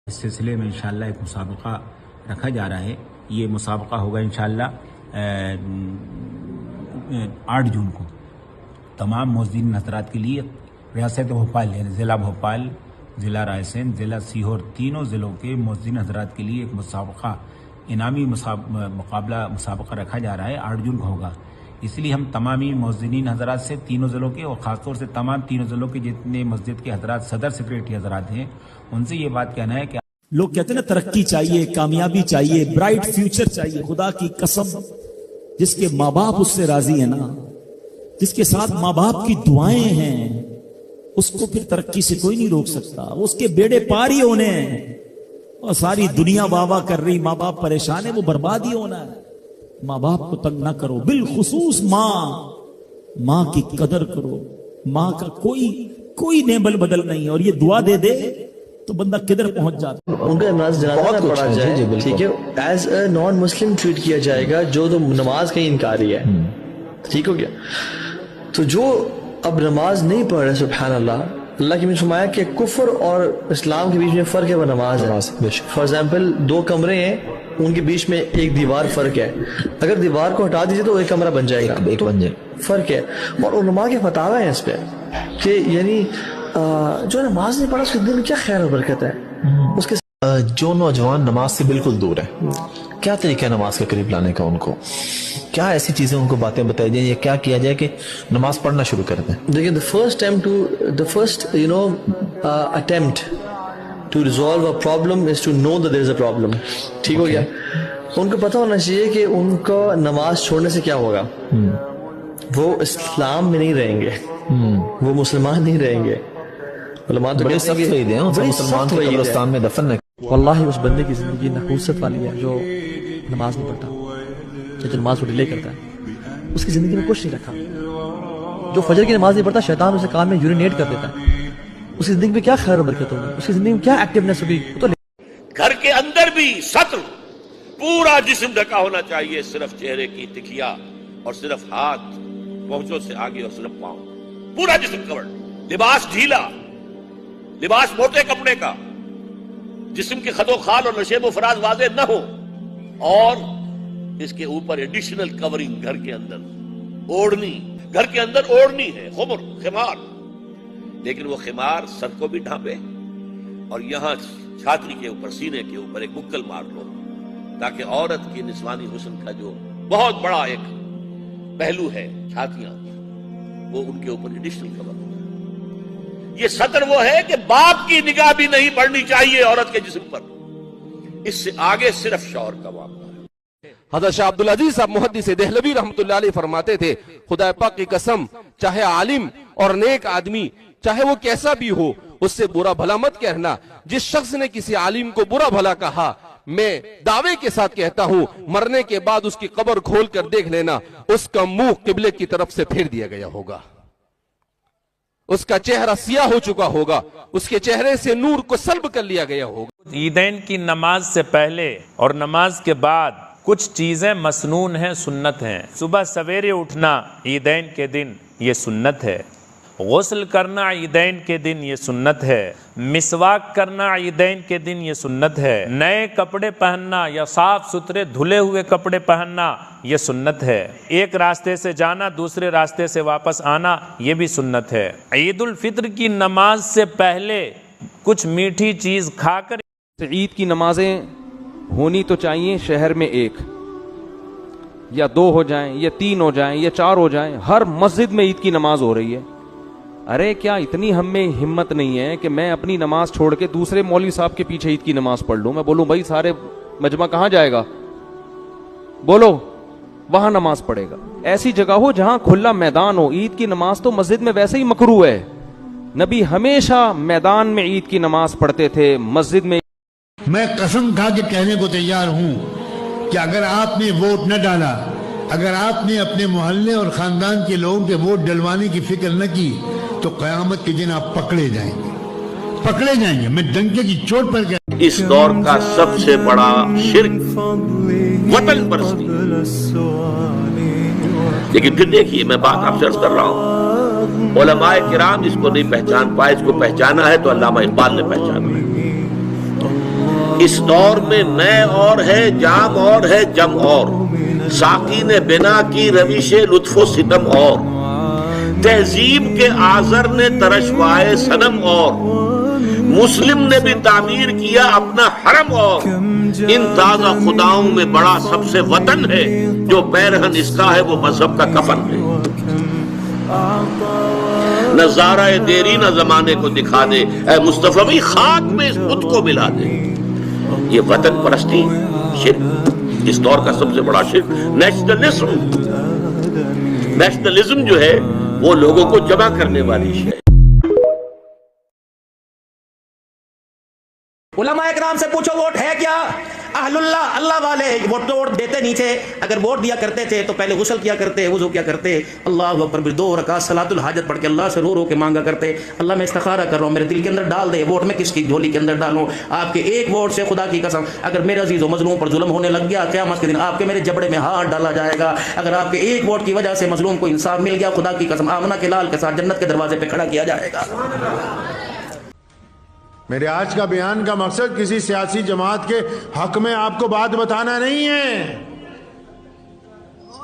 اس سلسلے میں انشاءاللہ ایک مسابقہ رکھا جا رہا ہے. یہ مسابقہ ہوگا انشاءاللہ 8 جون کو. تمام مؤذنین حضرات کے لیے ریاست بھوپال یعنی ضلع بھوپال، ضلع رائے سین، ضلع سیہور، تینوں ضلعوں کے مؤذنین حضرات کے لیے ایک مسابقہ انعامی مسابقہ رکھا جا رہا ہے. 8 جون کو ہوگا. اس لیے ہم تمامی مؤذنین حضرات سے تینوں ضلعوں کے اور خاص طور سے تمام تینوں ضلعوں کے جتنے مسجد کے حضرات صدر سیکریٹری حضرات ہیں ان سے یہ بات کہنا ہے کہ لوگ کہتے ہیں نا ترقی چاہیے، کامیابی چاہیے، برائٹ فیوچر چاہیے. خدا کی قسم جس کے ماں باپ اس سے راضی ہیں نا، جس کے ساتھ ماں باپ کی دعائیں ہیں، اس کو پھر ترقی سے کوئی نہیں روک سکتا. اس کے بیڑے پار ہی ہونے ہیں. اور ساری دنیا واہ واہ کر رہی، ماں باپ پریشان ہے، وہ برباد ہی ہونا ہے. ماں باپ کو تنگ نہ کرو، بالخصوص ماں کی قدر کرو. ماں کا کوئی نیبل بدل نہیں. اور یہ دعا دے دے تو بندہ کدھر پہنچ جاتا. ان کا جنازہ نہ پڑھا جائے، ٹھیک ہے، as a non Muslim treat کیا جائے گا جو نماز کا انکاری ہے. ٹھیک ہو گیا. تو جو اب نماز نہیں پڑھ رہے، سبحان اللہ، اللہ کی فرمایا کہ کفر اور اسلام کے بیچ میں فرق ہے، وہ نماز ہے. فار ایگزامپل 2 کمرے ہیں، ان کے بیچ میں ایک دیوار فرق ہے. اگر دیوار کو ہٹا دیجیے تو ایک کمرہ بن جائے گا، ایک بن جائے. فرق ہے. اور علماء کے فتاوی ہیں اس پہ کہ یعنی جو نماز نہیں پڑھا اس کے دل میں کیا خیر و برکت ہے. اس کے جو نوجوان نماز سے بالکل دور ہیں، کیا طریقہ نماز کے قریب لانے کا؟ ان کو کیا ایسی چیزیں ان کو باتیں بتائی جائیں یا کیا کیا جائے کہ نماز پڑھنا شروع کر دیں؟ دیکھیں، the first attempt to resolve a problem is to know that there is a problem. ٹھیک ہو گیا. ان کو پتہ ہونا چاہیے کہ ان کو نماز چھوڑنے سے کیا ہوگا. وہ اسلام میں نہیں رہیں گے، وہ مسلمان نہیں رہیں گے. علماء تو بڑے سخت وعید ہیں مسلمان کو قبرستان میں دفن نہ. واللہ اس بندے کی زندگی نحوست والی ہے جو نماز نہیں پڑھتا، جو نماز کو ڈیلے کرتا ہے. اس کی زندگی میں کچھ نہیں رکھا. جو فجر کی نماز نہیں پڑھتا، شیطان اسے کام میں یورینیٹ کر دیتا ہے. اس کی زندگی میں کیا خیر و برکت ہوگی؟ اس کی زندگی میں کیا ایکٹیونیس ہوگی؟ تو گھر کے اندر بھی ستر، پورا جسم ڈھکا ہونا چاہیے، صرف چہرے کی تکیا اور صرف ہاتھ پہنچوں سے آگے اور صرف پاؤں، پورا جسم کورڈ. لباس ڈھیلا، لباس موٹے کپڑے کا، جسم کے خد و خال اور نشیب و فراز واضح نہ ہو. اور اس کے اوپر ایڈیشنل کورنگ گھر کے اندر اوڑھنی. گھر کے اندر اوڑھنی ہے خمار، لیکن وہ خمار سر کو بھی ڈھانپے اور یہاں چھاتری کے اوپر، سینے کے اوپر ایک بکل مار لو، تاکہ عورت کی نسوانی حسن کا جو بہت بڑا ایک پہلو ہے چھاتیاں، وہ ان کے اوپر ایڈیشنل کور ہو. یہ سطر وہ ہے کہ باپ کی نگاہ بھی نہیں پڑنی چاہیے عورت کے جسم پر. اس سے آگے صرف شوہر کا معاملہ ہے. حضرت شاہ عبدالعزیز صاحب محدث دہلوی رحمۃ اللہ علیہ فرماتے تھے، خدا پاک کی قسم، چاہے عالم اور نیک آدمی چاہے وہ کیسا بھی ہو، اس سے برا بھلا مت کہنا. جس شخص نے کسی عالم کو برا بھلا کہا، میں دعوے کے ساتھ کہتا ہوں مرنے کے بعد اس کی قبر کھول کر دیکھ لینا، اس کا منہ قبلے کی طرف سے پھیر دیا گیا ہوگا، اس کا چہرہ سیاہ ہو چکا ہوگا، اس کے چہرے سے نور کو سلب کر لیا گیا ہوگا. عیدین کی نماز سے پہلے اور نماز کے بعد کچھ چیزیں مسنون ہیں، سنت ہیں. صبح سویرے اٹھنا عیدین کے دن یہ سنت ہے. غسل کرنا عیدین کے دن یہ سنت ہے. مسواک کرنا عیدین کے دن یہ سنت ہے. نئے کپڑے پہننا یا صاف ستھرے دھلے ہوئے کپڑے پہننا یہ سنت ہے. ایک راستے سے جانا دوسرے راستے سے واپس آنا یہ بھی سنت ہے. عید الفطر کی نماز سے پہلے کچھ میٹھی چیز کھا کر. عید کی نمازیں ہونی تو چاہیے شہر میں 1 یا 2 ہو جائیں یا 3 ہو جائیں یا 4 ہو جائیں. ہر مسجد میں عید کی نماز ہو رہی ہے. ارے کیا اتنی ہم میں ہمت نہیں ہے کہ میں اپنی نماز چھوڑ کے دوسرے مولوی صاحب کے پیچھے عید کی نماز پڑھ لوں؟ میں بولوں بھائی سارے مجمع کہاں جائے گا؟ بولو وہاں نماز پڑھے گا. ایسی جگہ ہو جہاں کھلا میدان ہو. عید کی نماز تو مسجد میں ویسے ہی مکروہ ہے. نبی ہمیشہ میدان میں عید کی نماز پڑھتے تھے، مسجد میں. میں قسم کھا کے کہنے کو تیار ہوں کہ اگر آپ نے ووٹ نہ ڈالا، اگر آپ نے اپنے محلے اور خاندان کے لوگوں کے ووٹ ڈلوانے کی فکر نہ کی، تو قیامت کے دن آپ پکڑے جائیں گے. میں ڈنکے کی چوٹ پر کہہ. اس دور کا سب سے بڑا شرک وطن پرستی. لیکن پھر دیکھیے، میں بات آپ سے عرض کر رہا ہوں، علماء کرام جس کو نہیں پہچان پائے، اس کو پہچانا ہے تو علامہ اقبال نے پہچانا ہے. اس دور میں نئے اور ہے، جام اور ہے، جم اور، ساقی نے بنا کی روش لطف و ستم اور، تہذیب کے آزر نے ترشوائے صنم اور، مسلم نے بھی تعمیر کیا اپنا حرم اور، ان تازہ خداؤں میں بڑا سب سے وطن ہے، جو پیرہن اس کا ہے وہ مذہب کا کفن ہے۔ نظارہ دیری نہ زمانے کو دکھا دے، اے مصطفیٰ بھی خاک میں اس بت کو ملا دے۔ یہ وطن پرستی شرک، اس دور کا سب سے بڑا شرک نیشنلزم جو ہے وہ لوگوں کو جمع کرنے والی شے۔ علماء اکرام سے پوچھو ووٹ ہے کیا؟ اہل اللہ، اللہ والے ووٹ دیتے نہیں تھے، اگر ووٹ دیا کرتے تھے تو پہلے غسل کیا کرتے، وضو کیا کرتے، اللہ اکبر، پھر 2 رکعت صلاۃ الحاجت پڑھ کے اللہ سے رو رو کے مانگا کرتے، اللہ میں استخارہ کر رہا ہوں، میرے دل کے اندر ڈال دے، ووٹ میں کس کی جھولی کے اندر ڈالوں؟ آپ کے ایک ووٹ سے خدا کی قسم اگر میرے عزیز و مظلوم پر ظلم ہونے لگ گیا، قیامت کے دن آپ کے میرے جبڑے میں ہاتھ ڈالا جائے گا۔ اگر آپ کے ایک ووٹ کی وجہ سے مظلوم کو انصاف مل گیا، خدا کی قسم آمنہ کے لال کے ساتھ جنت کے دروازے پہ کھڑا کیا جائے گا۔ میرے آج کا بیان کا مقصد کسی سیاسی جماعت کے حق میں آپ کو بات بتانا نہیں ہے۔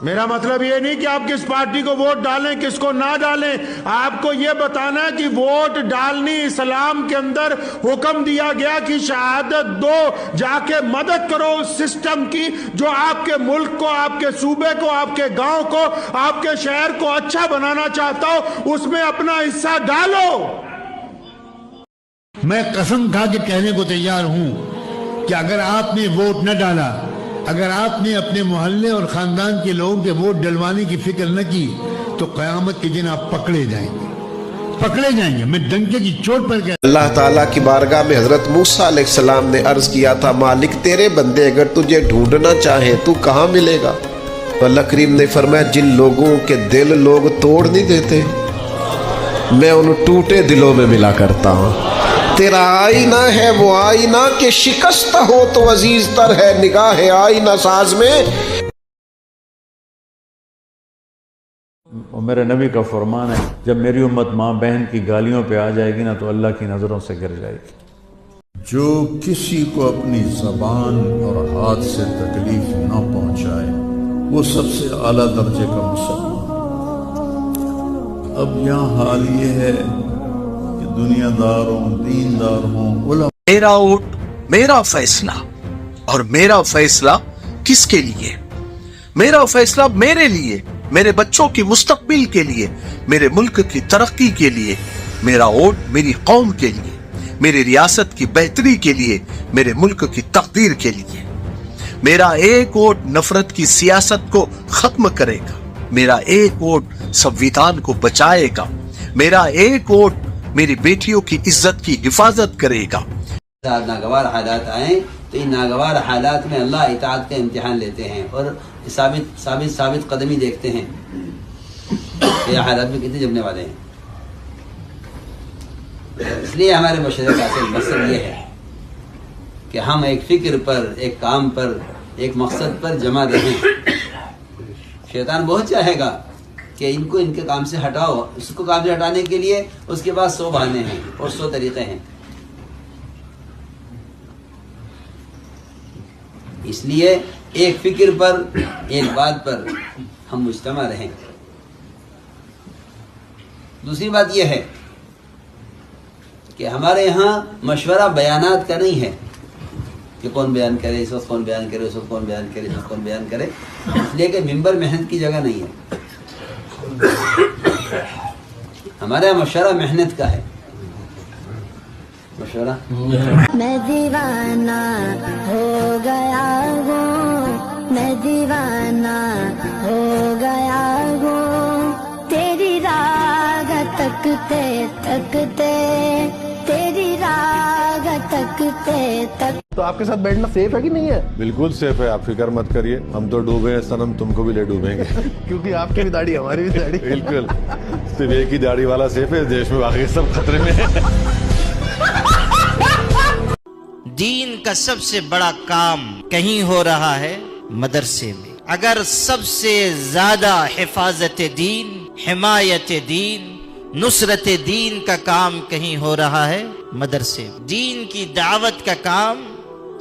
میرا مطلب یہ نہیں کہ آپ کس پارٹی کو ووٹ ڈالیں کس کو نہ ڈالیں، آپ کو یہ بتانا کہ ووٹ ڈالنی اسلام کے اندر حکم دیا گیا کہ شہادت دو، جا کے مدد کرو اس سسٹم کی جو آپ کے ملک کو، آپ کے صوبے کو، آپ کے گاؤں کو، آپ کے شہر کو اچھا بنانا چاہتا ہو، اس میں اپنا حصہ ڈالو۔ میں قسم کھا کے کہنے کو تیار ہوں کہ اگر آپ نے ووٹ نہ ڈالا، اگر آپ نے اپنے محلے اور خاندان کے لوگوں کے ووٹ ڈلوانے کی فکر نہ کی تو قیامت کے دن آپ پکڑے جائیں گے، میں ڈنکے کی چوٹ پر کہہ۔ اللہ تعالیٰ کی بارگاہ میں حضرت موسیٰ علیہ السلام نے عرض کیا تھا، مالک تیرے بندے اگر تجھے ڈھونڈنا چاہیں تو کہاں ملے گا؟ تو اللہ کریم نے فرمایا، جن لوگوں کے دل لوگ توڑ نہیں دیتے میں ان ٹوٹے دلوں میں ملا کرتا ہوں۔ تیرا آئینہ ہے وہ آئینہ کہ شکست ہو تو عزیز تر ہے نگاہ آئینہ ساز میں۔ اور میرے نبی کا فرمان ہے، جب میری امت ماں بہن کی گالیوں پہ آ جائے گی نا تو اللہ کی نظروں سے گر جائے گی۔ جو کسی کو اپنی زبان اور ہاتھ سے تکلیف نہ پہنچائے وہ سب سے اعلیٰ درجے کا مسلمان۔ اب یہاں حال یہ ہے کہ دنیا دار ہوں، دیندار ہوں، علماء۔ میرا ووٹ میرا فیصلہ، اور میرا فیصلہ کس کے لیے؟ میرا فیصلہ میرے لیے، میرے بچوں کی مستقبل کے لیے، میرے ملک کی ترقی کے لیے۔ میرا ووٹ میری قوم کے لیے، میری ریاست کی بہتری کے لیے، میرے ملک کی تقدیر کے لیے۔ میرا ایک ووٹ نفرت کی سیاست کو ختم کرے گا، میرا ایک ووٹ سنویدھان کو بچائے گا، میرا ایک ووٹ میری بیٹیوں کی عزت کی حفاظت کرے گا۔ ناگوار حالات آئیں تو ان ناگوار حالات میں اللہ اطاعت کا امتحان لیتے ہیں اور ثابت قدمی دیکھتے ہیں کہ حالات میں کتنے جمنے والے ہیں۔ اس لیے ہمارے مشرے کا اصل مقصد یہ ہے کہ ہم ایک فکر پر، ایک کام پر، ایک مقصد پر جمع رہیں۔ شیطان بہت چاہے گا کہ ان کو ان کے کام سے ہٹاؤ، اس کو کام سے ہٹانے کے لیے اس کے پاس 100 بہانے ہیں اور 100 طریقے ہیں۔ اس لیے ایک فکر پر، ایک بات پر ہم مجتمع رہیں۔ دوسری بات یہ ہے کہ ہمارے یہاں مشورہ بیانات کا نہیں ہے کہ کون بیان کرے اس وقت، کون بیان کرے اس وقت، کون بیان کرے اس وقت، کون بیان کرے، اس لیے کہ ممبر محنت کی جگہ نہیں ہے۔ ہمارا مشورہ محنت کا ہے۔ مشورہ میں دیوانہ ہو گیا ہوں، میں دیوانہ ہو گیا ہوں، تیری راگ تکتے تکتے، تیری راگ تکتے تک۔ تو آپ کے ساتھ بیٹھنا سیف ہے کہ نہیں ہے؟ بالکل سیف ہے، آپ فکر مت کریے، ہم تو ڈوبے ہیں صنم، تم کو بھی لے ڈوبیں گے۔ کیونکہ آپ کی بھی داڑھی ہماری بھی داڑھی۔ بالکل، صرف ایک ہی داڑھی والا سیف ہے، دیش میں باقی سب خطرے میں ہے۔ دین کا سب سے بڑا کام کہیں ہو رہا ہے مدرسے میں۔ اگر سب سے زیادہ حفاظت دین، حمایت دین، نصرت دین کا کام کہیں ہو رہا ہے مدرسے میں۔ دین کی دعوت کا کام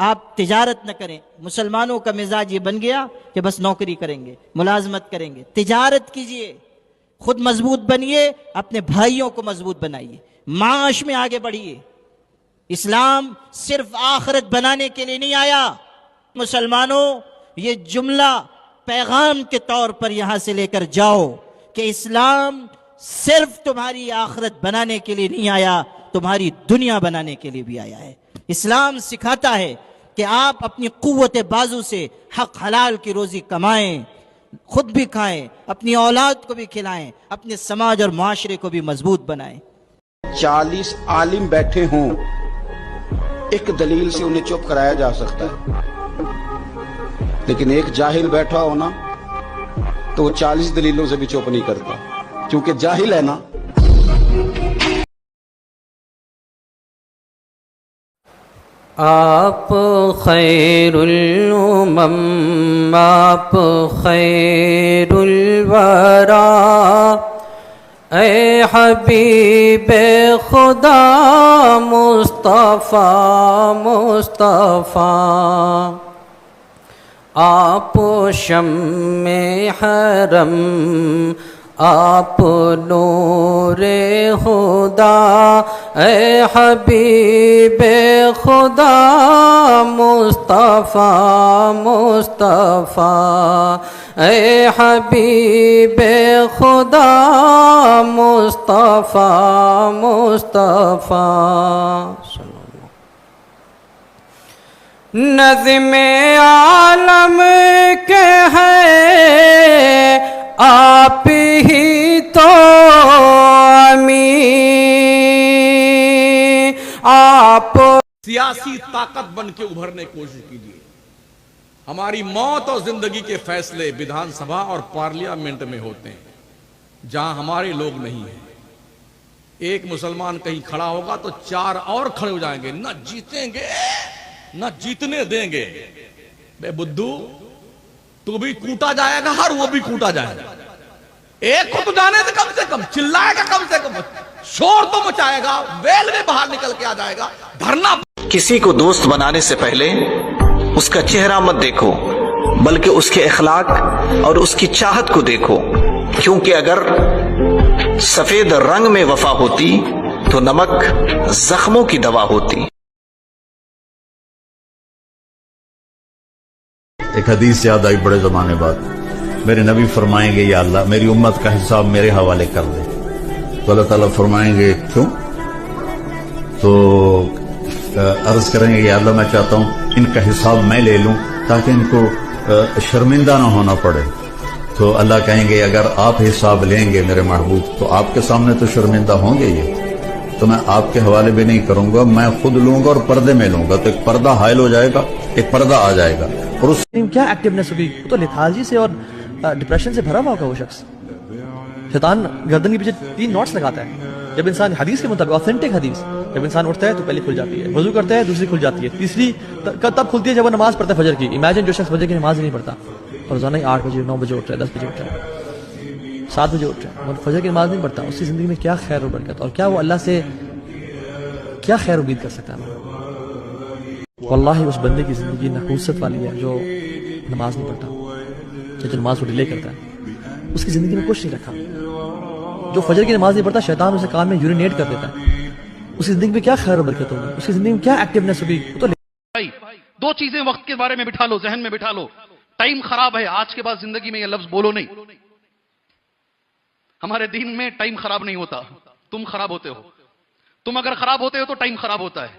آپ تجارت نہ کریں. مسلمانوں کا مزاج یہ بن گیا کہ بس نوکری کریں گے, ملازمت کریں گے. تجارت کیجئے, خود مضبوط بنیے, اپنے بھائیوں کو مضبوط بنائیے, معاش میں آگے بڑھیے. اسلام صرف آخرت بنانے کے لیے نہیں آیا. مسلمانوں, یہ جملہ پیغام کے طور پر یہاں سے لے کر جاؤ کہ اسلام صرف تمہاری آخرت بنانے کے لیے نہیں آیا, تمہاری دنیا بنانے کے لیے بھی آیا ہے. اسلام سکھاتا ہے کہ آپ اپنی قوت بازو سے حق حلال کی روزی کمائیں, خود بھی کھائیں, اپنی اولاد کو بھی کھلائیں, اپنے سماج اور معاشرے کو بھی مضبوط بنائیں. 40 عالم بیٹھے ہوں, ایک دلیل سے انہیں چپ کرایا جا سکتا ہے, لیکن ایک جاہل بیٹھا ہو نا تو وہ 40 دلیلوں سے بھی چپ نہیں کرتا, کیونکہ جاہل ہے نا. آپ خیر الامم آپ خیر الورا, اے حبیب خدا مصطفیٰ مصطفیٰ. آپ شمع حرم آپ نور خدا, اے حبیب خدا مصطفیٰ مصطفیٰ, اے حبیب خدا مصطفیٰ مصطفیٰ. نظم عالم کے ہے آپ ہی تو امین, آپ سیاسی طاقت بن کے ابھرنے کی کوشش کیجیے. ہماری موت اور زندگی کے فیصلے ویدھان سبھا اور پارلیمنٹ میں ہوتے ہیں, جہاں ہمارے لوگ نہیں ہیں. ایک مسلمان کہیں کھڑا ہوگا تو 4 اور کھڑے ہو جائیں گے, نہ جیتیں گے نہ جیتنے دیں گے. بے بدھو, تو بھی کوٹا جائے گا اور وہ بھی کوٹا جائے گا. ایک کو تو جانے دے, کم سے کم چلائے گا, کم سے کم شور تو مچائے گا, ویل میں باہر نکل کے آ جائے گا. دھرنا. کسی کو دوست بنانے سے پہلے اس کا چہرہ مت دیکھو, بلکہ اس کے اخلاق اور اس کی چاہت کو دیکھو, کیونکہ اگر سفید رنگ میں وفا ہوتی تو نمک زخموں کی دوا ہوتی. ایک حدیث یاد آئی بڑے زمانے بعد, میرے نبی فرمائیں گے یا اللہ میری امت کا حساب میرے حوالے کر دے, تو اللہ تعالیٰ فرمائیں گے کیوں؟ تو عرض کریں گے یا اللہ میں چاہتا ہوں ان کا حساب میں لے لوں تاکہ ان کو شرمندہ نہ ہونا پڑے. تو اللہ کہیں گے اگر آپ حساب لیں گے میرے محبوب تو آپ کے سامنے تو شرمندہ ہوں گے یہ, تو میں آپ کے حوالے بھی نہیں کروں گا, میں خود لوں گا اور پردے میں لوں گا. تو ایک پردہ حائل ہو جائے گا, ایک پردہ آ جائے گا. اور اس کیا ایکٹیونیس ہوگی, تو لیتھالجی سے اور ڈپریشن سے بھرا ہوا ہوگا وہ شخص. شیطان گردن کے پیچھے 3 نوٹس لگاتا ہے. جب انسان حدیث کے مطابق آتھینٹک حدیث, جب انسان اٹھتا ہے تو پہلی کھل جاتی ہے, وضو کرتا ہے دوسری کھل جاتی ہے, تیسری تب کھلتی ہے جب وہ نماز پڑھتا ہے فجر کی. امیجن جو شخص فجر کی نماز ہی نہیں پڑھتا اور روزانہ 8 بجے 9 بجے اٹھ رہا ہے, 10 بجے اٹھ رہا ہے, 7 بجے اٹھ رہا ہے, اور فجر کی نماز نہیں پڑھتا, اس کی زندگی میں کیا خیر و برکت, اور کیا وہ اللہ سے کیا خیر امید کر سکتا ہے. واللہ اس بندے کی زندگی نحوست والی ہے جو نماز نہیں پڑھتا, جو نماز کو ڈیلے کرتا ہے. اس کی زندگی میں کچھ نہیں رکھا. جو فجر کی نماز نہیں پڑھتا, شیطان اسے کان میں یورینیٹ کر دیتا ہے. اس کی زندگی میں کیا خیر و برکت ہوگی, اس کی زندگی میں کیا ایکٹیونیس ہوگی. تو 2 چیزیں وقت کے بارے میں بٹھا لو, ذہن میں بٹھا لو. ٹائم خراب ہے, آج کے بعد زندگی میں یہ لفظ بولو نہیں. ہمارے دین میں ٹائم خراب نہیں ہوتا, تم خراب ہوتے ہو. تم اگر خراب ہوتے ہو تو ٹائم خراب ہوتا ہے.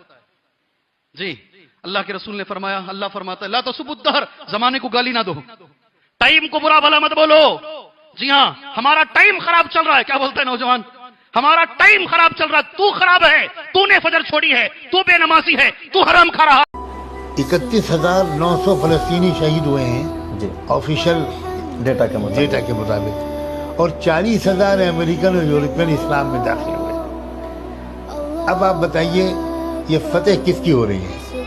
جی, اللہ کے رسول نے فرمایا, اللہ فرماتا ہے لا تسبوا الدہر, زمانے کو گالی نہ دو, ٹائم کو برا بھلا مت بولو. جی ہاں, ہمارا ٹائم خراب چل رہا ہے. کیا بولتے ہیں نوجوان, ہمارا ٹائم خراب چل رہا ہے. تو خراب ہے, تو نے فجر چھوڑی ہے, تو بے نمازی ہے, تو حرام کھا رہا. 31,900 فلسطینی شہید ہوئے ہیں آفیشیل ڈیٹا کے مطابق, اور 40,000 امریکن اور یورپین اسلام میں داخل ہوئے. اب آپ بتائیے یہ فتح کس کی ہو رہی ہے؟